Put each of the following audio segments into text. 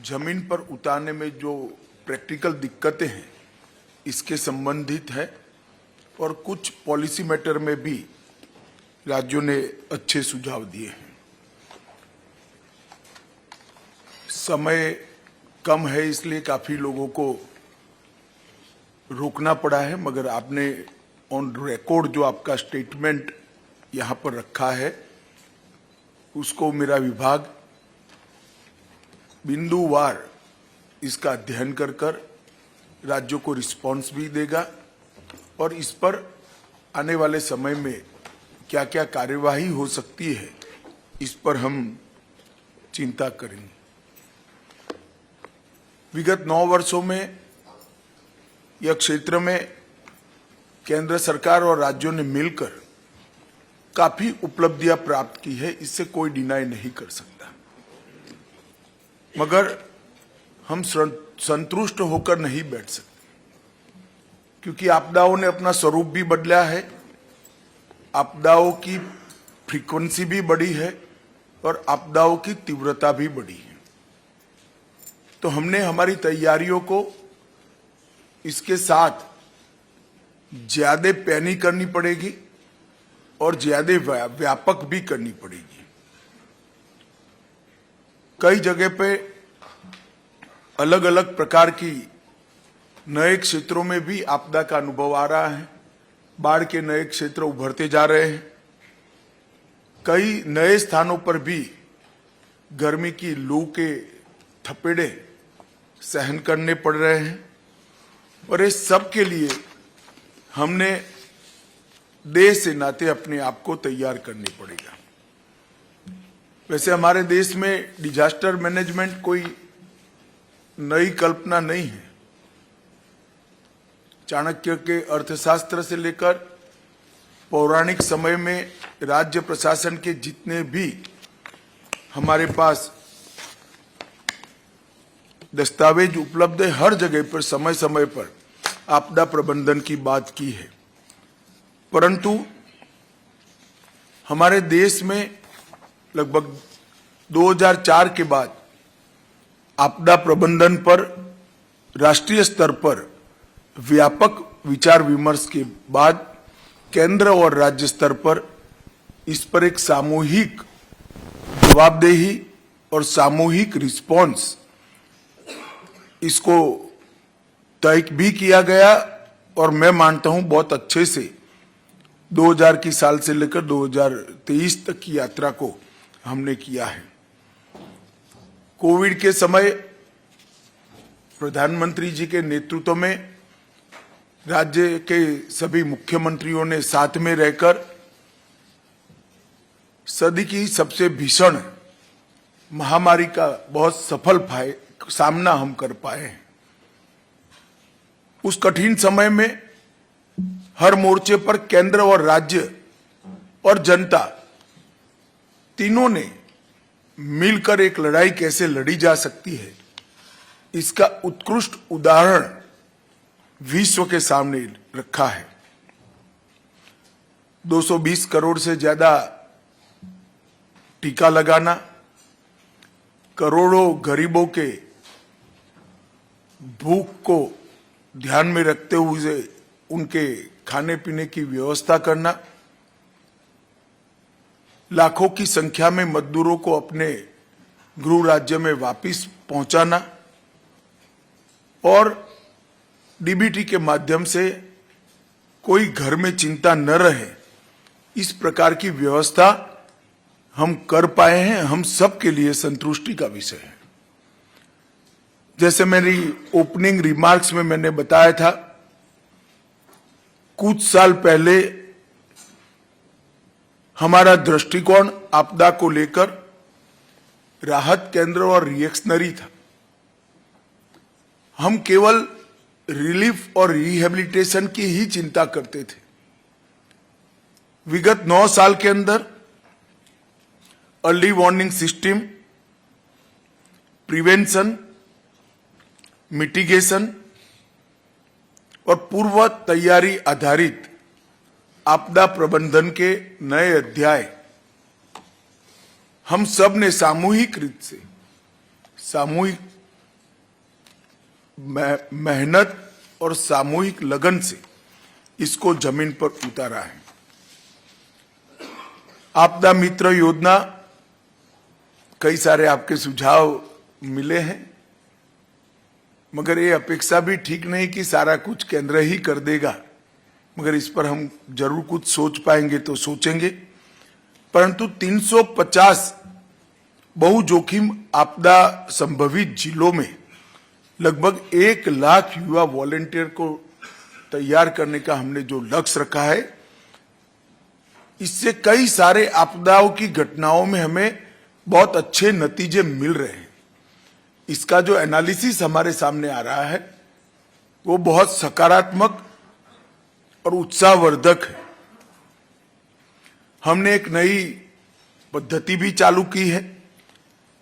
जमीन पर उतारने में जो प्रैक्टिकल दिक्कतें हैं इसके संबंधित है और कुछ पॉलिसी मैटर में भी राज्यों ने अच्छे सुझाव दिए हैं। समय कम है इसलिए काफी लोगों को रोकना पड़ा है, मगर आपने ऑन रिकॉर्ड जो आपका स्टेटमेंट यहाँ पर रखा है उसको मेरा विभाग बिंदुवार इसका अध्ययन कर कर राज्यों को रिस्पांस भी देगा और इस पर आने वाले समय में क्या क्या कार्यवाही हो सकती है इस पर हम चिंता करेंगे। विगत 9 वर्षों में यह क्षेत्र में केंद्र सरकार और राज्यों ने मिलकर काफी उपलब्धियां प्राप्त की है, इससे कोई डिनाई नहीं कर सकता। मगर हम संतुष्ट होकर नहीं बैठ सकते क्योंकि आपदाओं ने अपना स्वरूप भी बदला है, आपदाओं की फ्रीक्वेंसी भी बढ़ी है और आपदाओं की तीव्रता भी बढ़ी है। तो हमने हमारी तैयारियों को इसके साथ ज्यादा पैनी करनी पड़ेगी और ज्यादा व्यापक भी करनी पड़ेगी। कई जगह पे अलग अलग प्रकार की नए क्षेत्रों में भी आपदा का अनुभव आ रहा है, बाढ़ के नए क्षेत्र उभरते जा रहे हैं। कई नए स्थानों पर भी गर्मी की लू के थपेड़े सहन करने पड़ रहे हैं और इस सब के लिए हमने देश से नाते अपने आप को तैयार करने पड़ेगा। वैसे हमारे देश में डिजास्टर मैनेजमेंट कोई नई कल्पना नहीं है। चाणक्य के अर्थशास्त्र से लेकर पौराणिक समय में राज्य प्रशासन के जितने भी हमारे पास दस्तावेज उपलब्ध है, हर जगह पर समय समय पर आपदा प्रबंधन की बात की है। परंतु हमारे देश में लगभग 2004 के बाद आपदा प्रबंधन पर राष्ट्रीय स्तर पर व्यापक विचार विमर्श के बाद केंद्र और राज्य स्तर पर इस पर एक सामूहिक जवाबदेही और सामूहिक रिस्पांस इसको तय भी किया गया और मैं मानता हूं बहुत अच्छे से 2000 की साल से लेकर 2023 तक की यात्रा को हमने किया है। कोविड के समय प्रधानमंत्री जी के नेतृत्व में राज्य के सभी मुख्यमंत्रियों ने साथ में रहकर सदी की सबसे भीषण महामारी का बहुत सफल सामना हम कर पाए हैं। उस कठिन समय में हर मोर्चे पर केंद्र और राज्य और जनता तीनों ने मिलकर एक लड़ाई कैसे लड़ी जा सकती है इसका उत्कृष्ट उदाहरण विश्व के सामने रखा है। 220 करोड़ से ज्यादा टीका लगाना, करोड़ों गरीबों के भूख को ध्यान में रखते हुए उनके खाने पीने की व्यवस्था करना, लाखों की संख्या में मजदूरों को अपने गृह राज्य में वापस पहुंचाना और डीबीटी के माध्यम से कोई घर में चिंता न रहे, इस प्रकार की व्यवस्था हम कर पाए हैं, हम सब के लिए संतुष्टि का विषय है। जैसे मेरी ओपनिंग रिमार्क्स में मैंने बताया था, कुछ साल पहले हमारा दृष्टिकोण आपदा को लेकर राहत केंद्र और रिएक्शनरी था। हम केवल रिलीफ और रिहेबिलिटेशन की ही चिंता करते थे। विगत 9 साल के अंदर early warning system, prevention, mitigation और पूर्व तैयारी आधारित आपदा प्रबंधन के नए अध्याय हम सब ने सामूहिक रूप से सामूहिक मेहनत और सामूहिक लगन से इसको जमीन पर उतारा है। आपदा मित्र योजना, कई सारे आपके सुझाव मिले हैं, मगर ये अपेक्षा भी ठीक नहीं कि सारा कुछ केंद्र ही कर देगा, मगर इस पर हम जरूर कुछ सोच पाएंगे तो सोचेंगे। परंतु 350 बहु जोखिम आपदा संभवित जिलों में लगभग 1 लाख युवा वॉलेंटियर को तैयार करने का हमने जो लक्ष्य रखा है, इससे कई सारे आपदाओं की घटनाओं में हमें बहुत अच्छे नतीजे मिल रहे हैं। इसका जो एनालिसिस हमारे सामने आ रहा है वो बहुत सकारात्मक और उत्साहवर्धक है। हमने एक नई पद्धति भी चालू की है।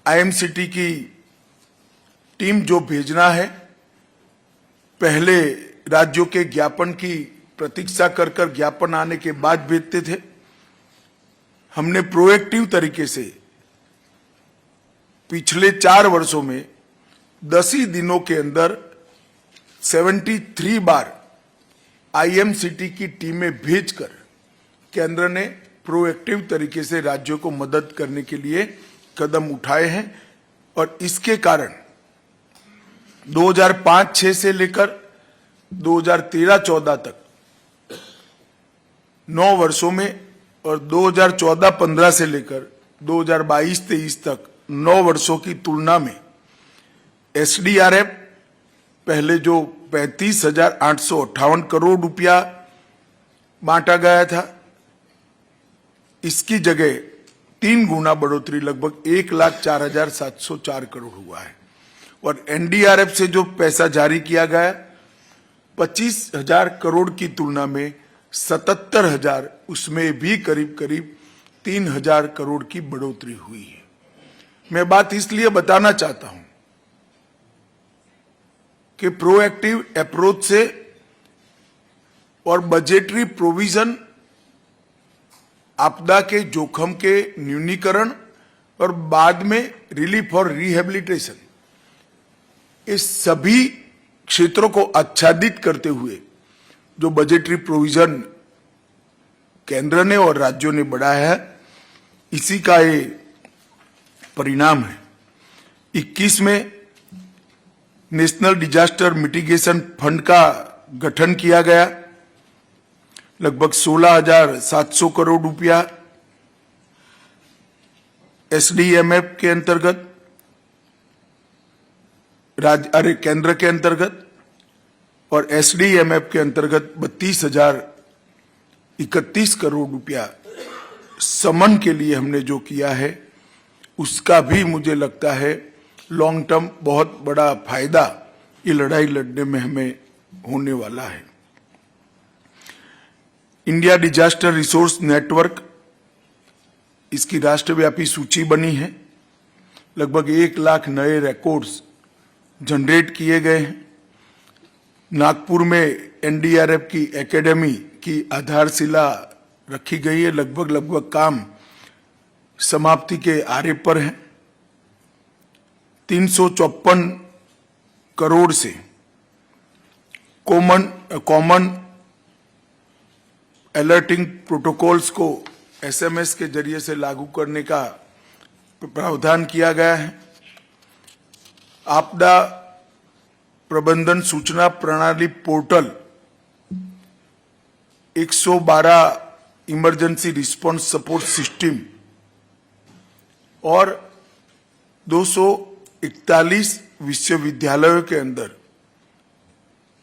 आईएमसीटी की टीम जो भेजना है, पहले राज्यों के ज्ञापन की प्रतीक्षा कर ज्ञापन आने के बाद भेजते थे। हमने प्रोएक्टिव तरीके से पिछले 4 वर्षों में 10 ही दिनों के अंदर 73 बार आईएमसीटी की टीमें भेजकर केंद्र ने प्रोएक्टिव तरीके से राज्यों को मदद करने के लिए कदम उठाए हैं। और इसके कारण 2005-06 से लेकर 2013-14 तक 9 वर्षों में, और 2014-15 से लेकर 2022-23 तक 9 वर्षों की तुलना में एसडीआरएफ पहले जो 35,858 करोड़ रुपया बांटा गया था, इसकी जगह 3 गुना बढ़ोतरी लगभग 1,04,704 करोड़ हुआ है। और एनडीआरएफ से जो पैसा जारी किया गया 25,000 करोड़ की तुलना में 77,000, उसमें भी करीब 3,000 करोड़ की बढ़ोतरी हुई है। मैं बात इसलिए बताना चाहता हूं कि प्रोएक्टिव अप्रोच से और बजटरी प्रोविजन आपदा के जोखिम के न्यूनीकरण और बाद में रिलीफ और रिहेबिलिटेशन, इस सभी क्षेत्रों को आच्छादित करते हुए जो बजटरी प्रोविजन केंद्र ने और राज्यों ने बढ़ाया है, इसी का ये परिणाम है। 21 में नेशनल डिजास्टर मिटिगेशन फंड का गठन किया गया, लगभग 16,700 करोड़ रुपया एसडीएमएफ के अंतर्गत, केंद्र के अंतर्गत, और एसडीएमएफ के अंतर्गत 32,031 करोड़ रुपया समन के लिए हमने जो किया है, उसका भी मुझे लगता है लॉन्ग टर्म बहुत बड़ा फायदा ये लड़ाई लड़ने में हमें होने वाला है। इंडिया डिजास्टर रिसोर्स नेटवर्क, इसकी राष्ट्रव्यापी सूची बनी है। लगभग 1 लाख नए रिकॉर्ड्स जनरेट किए गए हैं। नागपुर में एनडीआरएफ की एकेडमी की आधारशिला रखी गई है। लगभग काम समाप्ति के आरे पर है। 354 करोड़ से कॉमन अलर्टिंग प्रोटोकॉल्स को एसएमएस के जरिए से लागू करने का प्रावधान किया गया है। आपदा प्रबंधन सूचना प्रणाली portal 112 emergency response support system और 241 विश्वविद्यालयों के अंदर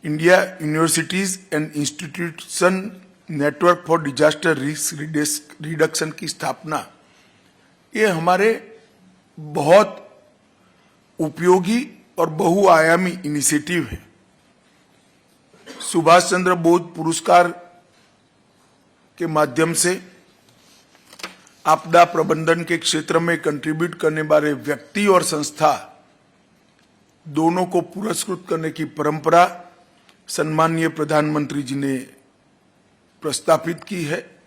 India universities and institution network for disaster risk reduction की स्थापना, ये हमारे बहुत उपयोगी और बहुआयामी इनिशिएटिव है। सुभाष चंद्र बोस पुरस्कार के माध्यम से आपदा प्रबंधन के क्षेत्र में कंट्रीब्यूट करने वाले व्यक्ति और संस्था दोनों को पुरस्कृत करने की परंपरा सम्माननीय प्रधानमंत्री जी ने प्रस्तापित की है।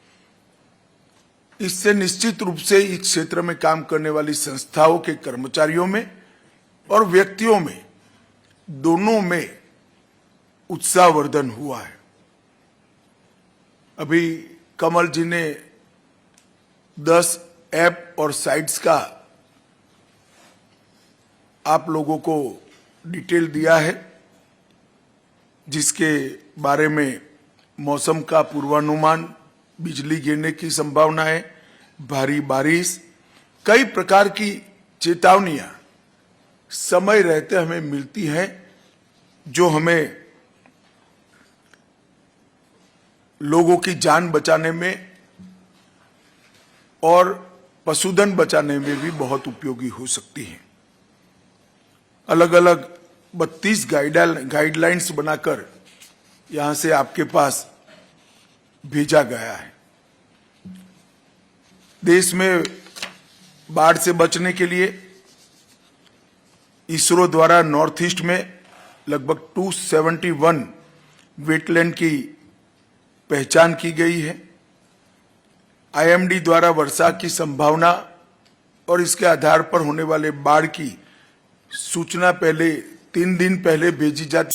इससे निश्चित रूप से इस क्षेत्र में काम करने वाली संस्थाओं के कर्मचारियों में और व्यक्तियों में दोनों में उत्साहवर्धन हुआ है। अभी कमल जी ने 10 ऐप और साइट्स का आप लोगों को डिटेल दिया है, जिसके बारे में मौसम का पूर्वानुमान, बिजली गिरने की संभावना है, भारी बारिश, कई प्रकार की चेतावनियां समय रहते हमें मिलती हैं, जो हमें लोगों की जान बचाने में और पशुधन बचाने में भी बहुत उपयोगी हो सकती हैं। अलग अलग 32 गाइडलाइंस बनाकर यहां से आपके पास भेजा गया है। देश में बाढ़ से बचने के लिए इसरो द्वारा नॉर्थ ईस्ट में लगभग 271 वेटलैंड की पहचान की गई है। IMD द्वारा वर्षा की संभावना और इसके आधार पर होने वाले बाढ़ की सूचना 3 दिन पहले भेजी जाती।